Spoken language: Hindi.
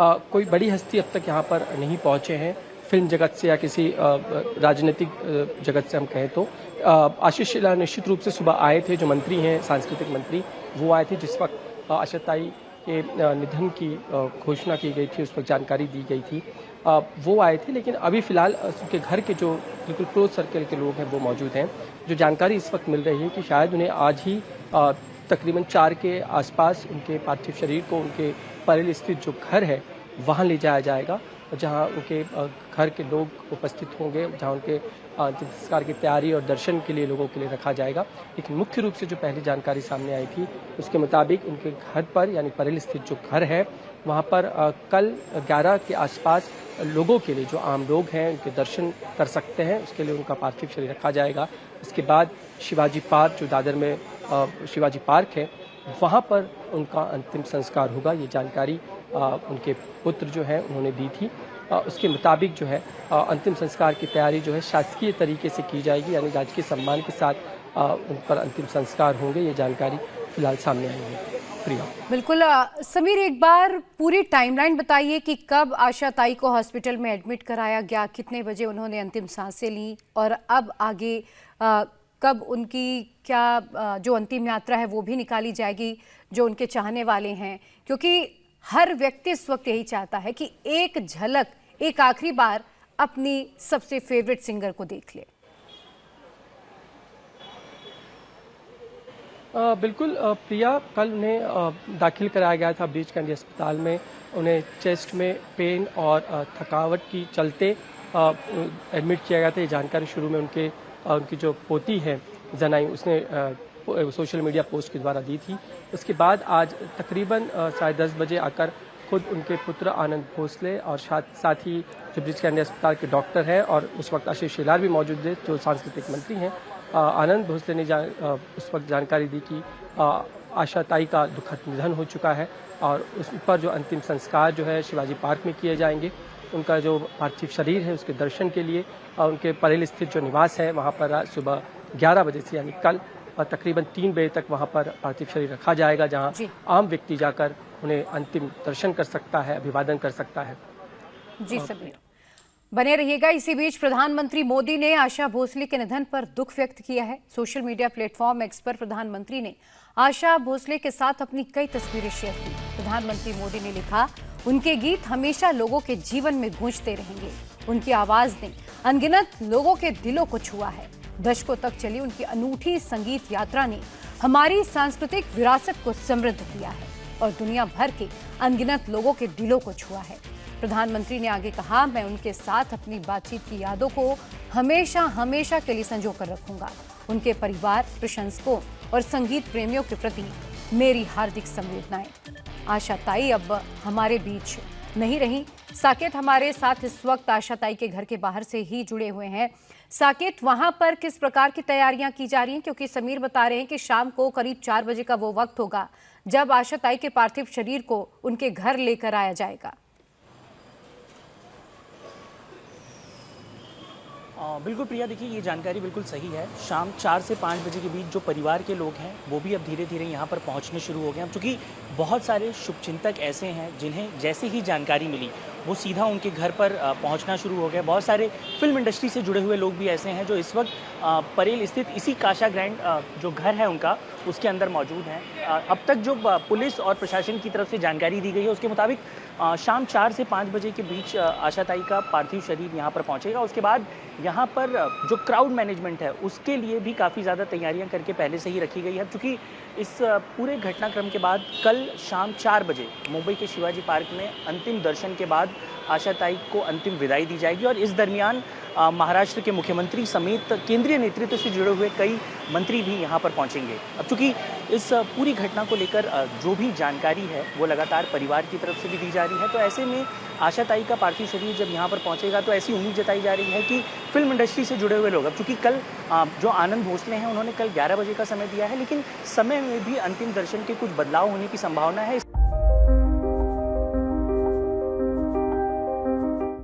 कोई बड़ी हस्ती अब तक यहाँ पर नहीं पहुँचे हैं फिल्म जगत से या किसी राजनीतिक जगत से हम कहें तो। आशीष शेलार निश्चित रूप से सुबह आए थे, जो मंत्री हैं सांस्कृतिक मंत्री, वो आए थे जिस वक्त आशा ताई के निधन की घोषणा की गई थी, उस वक्त जानकारी दी गई थी। वो आए थे, लेकिन अभी फ़िलहाल उनके घर के जो बिल्कुल क्लोज सर्कल के लोग हैं वो मौजूद हैं। जो जानकारी इस वक्त मिल रही है कि शायद उन्हें आज ही तकरीबन 4 के आसपास उनके पार्थिव शरीर को उनके परेल स्थित जो घर है वहाँ ले जाया जाएगा, जहाँ उनके घर के लोग उपस्थित होंगे, जहाँ उनके संस्कार की तैयारी और दर्शन के लिए लोगों के लिए रखा जाएगा। लेकिन मुख्य रूप से जो पहली जानकारी सामने आई थी उसके मुताबिक उनके घर पर यानी परेल स्थित जो घर है वहाँ पर कल 11 के आसपास लोगों के लिए, जो आम लोग हैं उनके दर्शन कर सकते हैं, उसके लिए उनका पार्थिव शरीर रखा जाएगा। इसके बाद शिवाजी पार्क, जो दादर में शिवाजी पार्क है, वहाँ पर उनका अंतिम संस्कार होगा। ये जानकारी उनके पुत्र जो है उन्होंने दी थी। उसके मुताबिक जो है अंतिम संस्कार की तैयारी जो है शासकीय तरीके से की जाएगी, यानी राजकीय सम्मान के साथ उन पर अंतिम संस्कार होंगे। ये जानकारी फिलहाल सामने आई है। प्रिया, बिल्कुल। समीर, एक बार पूरी टाइमलाइन बताइए कि कब आशा ताई को हॉस्पिटल में एडमिट कराया गया, कितने बजे उन्होंने अंतिम सांसें ली और अब आगे कब उनकी क्या जो अंतिम यात्रा है वो भी निकाली जाएगी, जो उनके चाहने वाले हैं, क्योंकि हर व्यक्ति इस वक्त यही चाहता है कि एक झलक, एक आखिरी बार अपनी सबसे फेवरेट सिंगर को देख ले। बिल्कुल प्रिया, कल उन्हें दाखिल कराया गया था ब्रीच कैंडी अस्पताल में। उन्हें चेस्ट में पेन और थकावट की चलते एडमिट किया गया था। ये जानकारी शुरू में उनकी जो पोती है जनाई, उसने सोशल मीडिया पोस्ट के द्वारा दी थी। उसके बाद आज तकरीबन 10:30 बजे आकर खुद उनके पुत्र आनंद भोसले और साथ ही जो ब्रीच कैंडी अस्पताल के डॉक्टर हैं और उस वक्त आशीष शेलार भी मौजूद थे, जो सांस्कृतिक मंत्री हैं, आनंद भोसले ने उस वक्त जानकारी दी कि आशा ताई का दुखद निधन हो चुका है और उस पर जो अंतिम संस्कार जो है शिवाजी पार्क में किए जाएंगे। उनका जो पार्थिव शरीर है उसके दर्शन के लिए उनके परेल स्थित जो निवास है वहाँ पर सुबह 11 बजे से यानी कल तकरीबन 3 बजे तक वहाँ पर पार्थिव शरीर रखा जाएगा, जहाँ आम व्यक्ति जाकर उन्हें अंतिम दर्शन कर सकता है, अभिवादन कर सकता है। जी समीर, बने रहिएगा। इसी बीच प्रधानमंत्री मोदी ने आशा भोसले के निधन पर दुख व्यक्त किया है। सोशल मीडिया प्लेटफॉर्म एक्स पर प्रधानमंत्री ने आशा भोसले के साथ अपनी कई तस्वीरें शेयर की। प्रधानमंत्री मोदी ने लिखा, उनके गीत हमेशा लोगों के जीवन में गूंजते रहेंगे। उनकी आवाज ने अनगिनत लोगों के दिलों को छुआ है। दशकों तक चली उनकी अनूठी संगीत यात्रा ने हमारी सांस्कृतिक विरासत को समृद्ध किया है और दुनिया भर के अनगिनत लोगों के दिलों को छुआ है। प्रधानमंत्री ने आगे कहा, मैं उनके साथ अपनी बातचीत की यादों को हमेशा हमेशा के लिए संजो कर रखूंगा। उनके परिवार, प्रशंसकों और संगीत प्रेमियों के प्रति मेरी हार्दिक संवेदनाएं। आशा ताई अब हमारे बीच नहीं रही। साकेत हमारे साथ इस वक्त आशा ताई के घर के बाहर से ही जुड़े हुए हैं। साकेत, वहां पर किस प्रकार की तैयारियां की जा रही हैं, क्योंकि समीर बता रहे हैं कि शाम को करीब 4 बजे का वो वक्त होगा जब आशा ताई के पार्थिव शरीर को उनके घर लेकर आया जाएगा। बिल्कुल प्रिया, देखिए ये जानकारी बिल्कुल सही है। शाम 4 से 5 बजे के बीच जो परिवार के लोग हैं वो भी अब धीरे धीरे यहाँ पर पहुँचने शुरू हो गए हैं, क्योंकि बहुत सारे शुभचिंतक ऐसे हैं जिन्हें जैसे ही जानकारी मिली वो सीधा उनके घर पर पहुँचना शुरू हो गए। बहुत सारे फिल्म इंडस्ट्री से जुड़े हुए लोग भी ऐसे हैं जो इस वक्त परेल स्थित इसी काशा ग्रैंड जो घर है उनका, उसके अंदर मौजूद हैं। अब तक जो पुलिस और प्रशासन की तरफ से जानकारी दी गई है उसके मुताबिक शाम 4 से 5 बजे के बीच आशा ताई का पार्थिव शरीर यहाँ पर पहुँचेगा। उसके बाद यहाँ पर जो क्राउड मैनेजमेंट है उसके लिए भी काफ़ी ज़्यादा तैयारियाँ करके पहले से ही रखी गई है, क्योंकि इस पूरे घटनाक्रम के बाद कल शाम 4 बजे मुंबई के शिवाजी पार्क में अंतिम दर्शन के बाद आशा ताई को अंतिम विदाई दी जाएगी और इस दरमियान महाराष्ट्र के मुख्यमंत्री समेत केंद्रीय नेतृत्व से जुड़े हुए कई मंत्री भी यहाँ पर पहुँचेंगे। अब चूँकि इस पूरी घटना को लेकर जो भी जानकारी है वो लगातार परिवार की तरफ से भी दी जा रही है, तो ऐसे में आशा ताई का पार्थिव शरीर जब यहाँ पर पहुँचेगा तो ऐसी उम्मीद जताई जा रही है कि फिल्म इंडस्ट्री से जुड़े हुए लोग, अब चूँकि कल जो आनंद भोसले हैं उन्होंने कल 11 बजे का समय दिया है, लेकिन समय में भी अंतिम दर्शन के कुछ बदलाव होने की संभावना है।